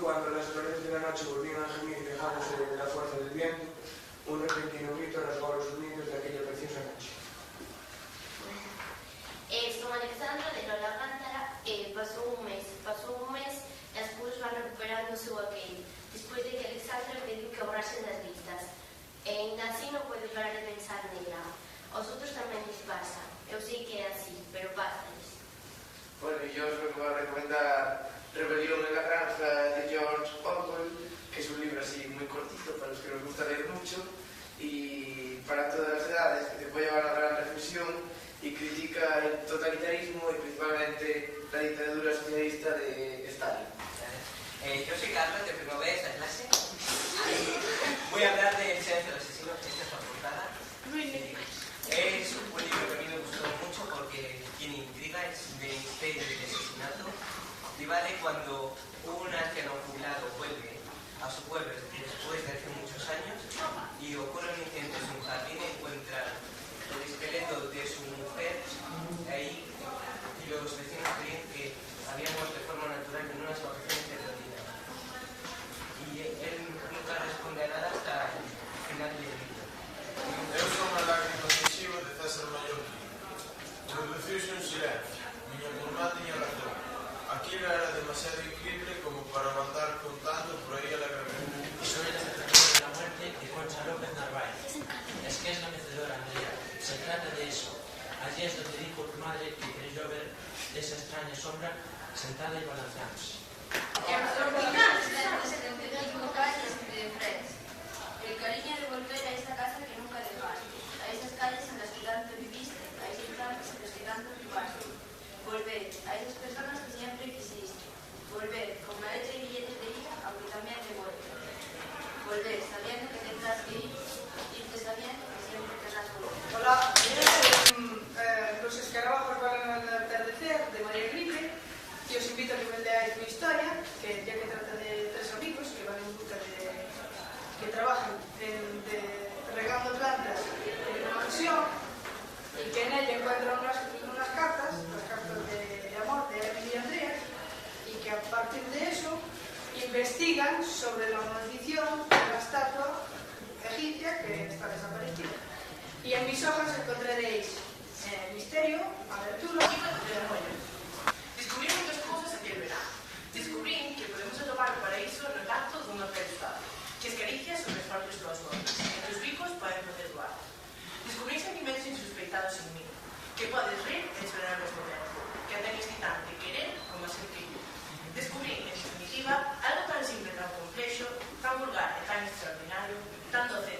cuando las flores de la noche volvían a gemir quejándose de la fuerza del viento, un repentino grito rasgó los sonidos de aquella preciosa noche. Son Alexandra de Lola Cántara. Pasou un mes e as cousas van recuperando o seu aquel, despois de que Alexandra pediu que borrasen das listas. E ainda así non pode parar de pensar nela. Aos outros tamén lles pasa. Eu sei que é así, pero pásales. Bueno, yo os voy a recomendar Rebelión en la Granja de George Orwell, que es un libro así muy cortito para los que nos gusta leer mucho y para todas las edades, que te puede llevar a una gran reflexión y critica el totalitarismo y principalmente la dictadura socialista de Stalin. Yo soy Carlos, de primero B, esta clase. Voy a hablar de El silencio del asesino. Esta es la portada. Es un libro que a mí me gustó mucho porque tiene intriga, es de misterio y de asesinato. Y vale cuando un anciano jubilado vuelve a su pueblo después de hace muchos años y ocurre un incidente en su jardín y encuentra el esqueleto de su mujer ahí y los vecinos creían que había muerto de forma natural en unas vacaciones de Florida. Y él nunca responde a nada hasta el final del libro. Eu son a lágrima decisiva de César Mallorquín. Produciuse un silencio. Miña curmá tiña razón. Aquilo era demasiado increíble como para mandar contando por aí alegremente. Soy la secretaria de la muerte de Concha López Narváez. Es que es la mecedora, Andrea. Se trata de eso. Allí es donde dijo tu madre que creyó ver esa extraña sombra sentada y balanceándose. El cariño de volver a esa casa que nunca dejaste, a esas calles en las que tanto viviste, a esos instantes en los que tanto jugaste. Volver a esas personas que siempre quisiste. Volver con la letra y billetes de ida, aunque también te vuelve. Volver sabiendo que tendrás que irte sabiendo que siempre querrás volver. Hola, Los escarabajos van al atardecer, de María Gripe, y os invito a que me leáis mi historia, que ya que trata de tres amigos que van en busca que trabajan regando plantas en una mansión, y que en ella encuentran unas cartas, las cartas de amor de Emily y Andrea, y que a partir de eso investigan sobre la maldición de la estatua egipcia que está desaparecida. Y en mis hojas encontraréis misterio, aventura y demonios. Descubrí muchas cosas aquel verano. Descubrí que podemos atopar o paraíso no tacto dunha persona, que as caricias son as propias dos gotas, e que os ricos poden facer doar. Descubrí sentimentos insuspeitados en mí, que podes rir e chorar ao mesmo tempo, que é tan excitante querer como ser querido. Descubrí, en definitiva, algo tan simple, tan complexo, tan vulgar e tan extraordinario, tan doce